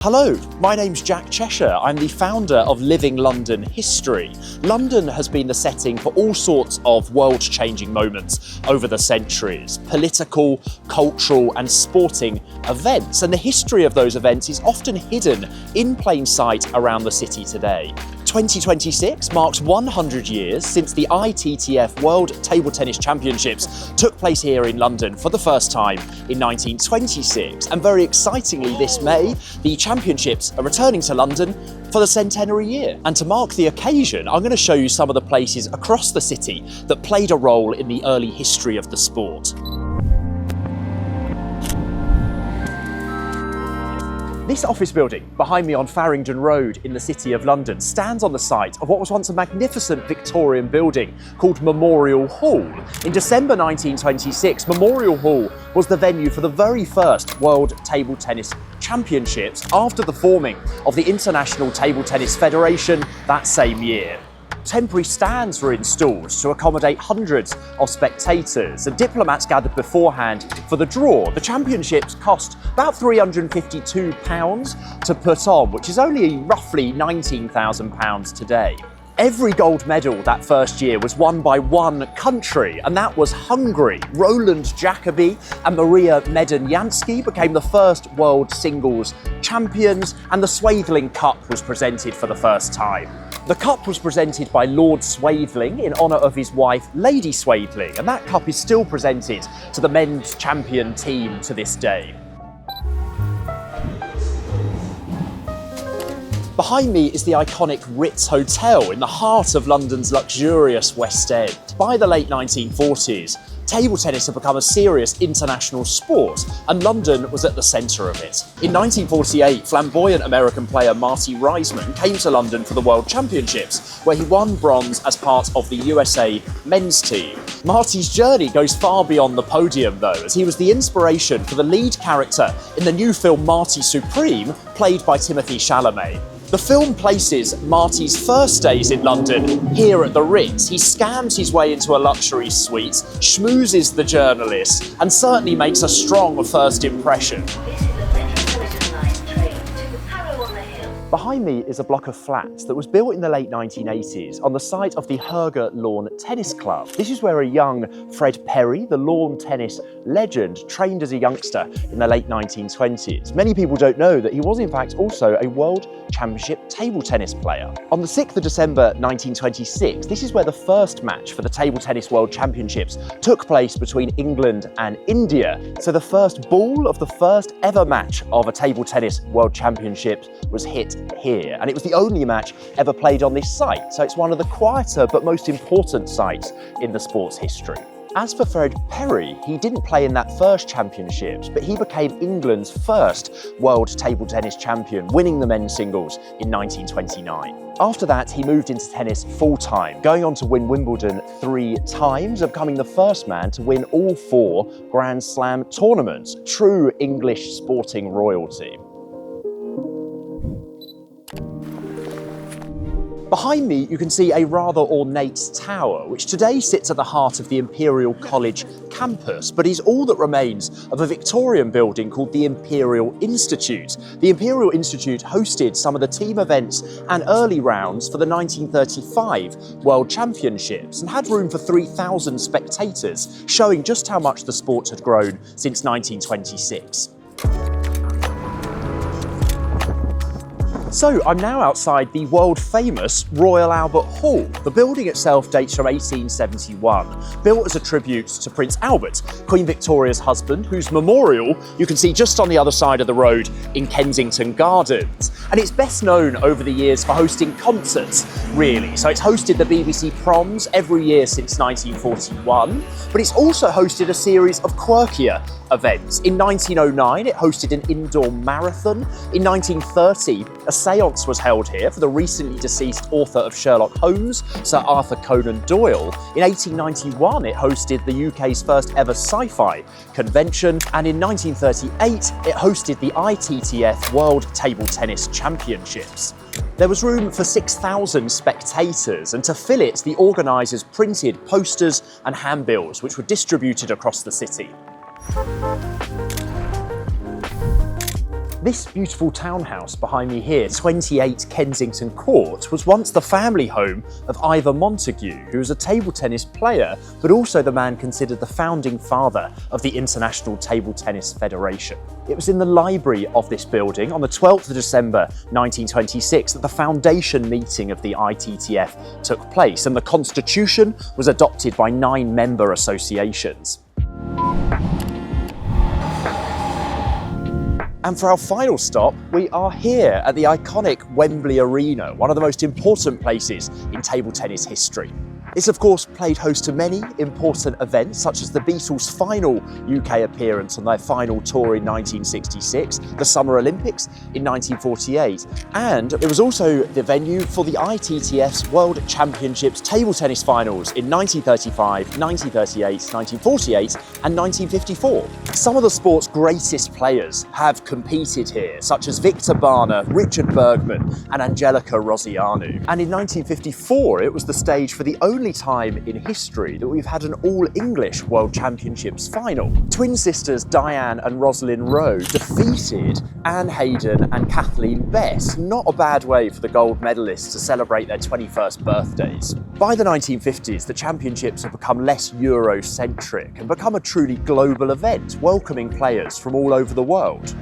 Hello, my name's Jack Chesher. I'm the founder of Living London History. London has been the setting for all sorts of world-changing moments over the centuries, political, cultural and sporting events. And the history of those events is often hidden in plain sight around the city today. 2026 marks 100 years since the ITTF World Table Tennis Championships took place here in London for the first time in 1926. And very excitingly this May, the championships are returning to London for the Centenary year. And to mark the occasion, I'm going to show you some of the places across the city that played a role in the early history of the sport. This office building behind me on Farringdon Road in the City of London stands on the site of what was once a magnificent Victorian building called Memorial Hall. In December 1926, Memorial Hall was the venue for the very first World Table Tennis Championships after the forming of the International Table Tennis Federation that same year. Temporary stands were installed to accommodate hundreds of spectators, and diplomats gathered beforehand for the draw. The championships cost about £352 to put on, which is only roughly £19,000 today. Every gold medal that first year was won by one country, and that was Hungary. Roland Jacobi and Maria Medunjansky became the first world singles champions, and the Swaithling Cup was presented for the first time. The cup was presented by Lord Swaithling in honour of his wife, Lady Swaithling, and that cup is still presented to the men's champion team to this day. Behind me is the iconic Ritz Hotel in the heart of London's luxurious West End. By the late 1940s, table tennis had become a serious international sport, and London was at the centre of it. In 1948, flamboyant American player Marty Riseman came to London for the World Championships, where he won bronze as part of the USA men's team. Marty's journey goes far beyond the podium though, as he was the inspiration for the lead character in the new film Marty Supreme, played by Timothée Chalamet. The film places Marty's first days in London here at the Ritz. He scams his way into a luxury suite, schmoozes the journalist, and certainly makes a strong first impression. Behind me is a block of flats that was built in the late 1980s on the site of the Herger Lawn Tennis Club. This is where a young Fred Perry, the lawn tennis legend, trained as a youngster in the late 1920s. Many people don't know that he was in fact also a World Championship table tennis player. On the 6th of December 1926, this is where the first match for the Table Tennis World Championships took place between England and India. So the first ball of the first ever match of a Table Tennis World Championships was hit here, and it was the only match ever played on this site, so it's one of the quieter but most important sites in the sport's history. As for Fred Perry, he didn't play in that first championships, but he became England's first world table tennis champion, winning the men's singles in 1929. After that, he moved into tennis full-time, going on to win Wimbledon 3 times and becoming the first man to win all 4 Grand Slam tournaments. True English sporting royalty. Behind me, you can see a rather ornate tower, which today sits at the heart of the Imperial College campus, but is all that remains of a Victorian building called the Imperial Institute. The Imperial Institute hosted some of the team events and early rounds for the 1935 World Championships and had room for 3,000 spectators, showing just how much the sport had grown since 1926. So I'm now outside the world-famous Royal Albert Hall. The building itself dates from 1871, built as a tribute to Prince Albert, Queen Victoria's husband, whose memorial you can see just on the other side of the road in Kensington Gardens. And it's best known over the years for hosting concerts, really. So it's hosted the BBC Proms every year since 1941, but it's also hosted a series of quirkier events. In 1909, it hosted an indoor marathon. In 1930, a séance was held here for the recently deceased author of Sherlock Holmes, Sir Arthur Conan Doyle. In 1891, it hosted the UK's first ever sci-fi convention, and in 1938, it hosted the ITTF World Table Tennis Championships. There was room for 6,000 spectators, and to fill it, the organisers printed posters and handbills which were distributed across the city. This beautiful townhouse behind me here, 28 Kensington Court, was once the family home of Ivor Montagu, who was a table tennis player, but also the man considered the founding father of the International Table Tennis Federation. It was in the library of this building on the 12th of December 1926 that the foundation meeting of the ITTF took place, and the constitution was adopted by 9 member associations. And for our final stop, we are here at the iconic Wembley Arena, one of the most important places in table tennis history. It's of course played host to many important events, such as the Beatles' final UK appearance on their final tour in 1966, the Summer Olympics in 1948, and it was also the venue for the ITTF's World Championships Table Tennis Finals in 1935, 1938, 1948 and 1954. Some of the sport's greatest players have competed here, such as Victor Barner, Richard Bergman and Angelica Rosianu. And in 1954 it was the stage for the only time in history that we've had an all-English World Championships final. Twin sisters Diane and Rosalind Rowe defeated Anne Hayden and Kathleen Best. Not a bad way for the gold medalists to celebrate their 21st birthdays. By the 1950s, the championships have become less Eurocentric and become a truly global event, welcoming players from all over the world.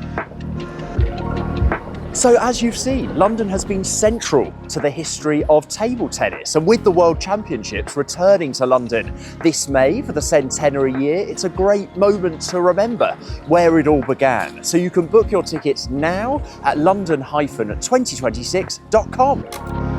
So as you've seen, London has been central to the history of table tennis, and with the World Championships returning to London this May for the Centenary year, it's a great moment to remember where it all began. So you can book your tickets now at london-2026.com.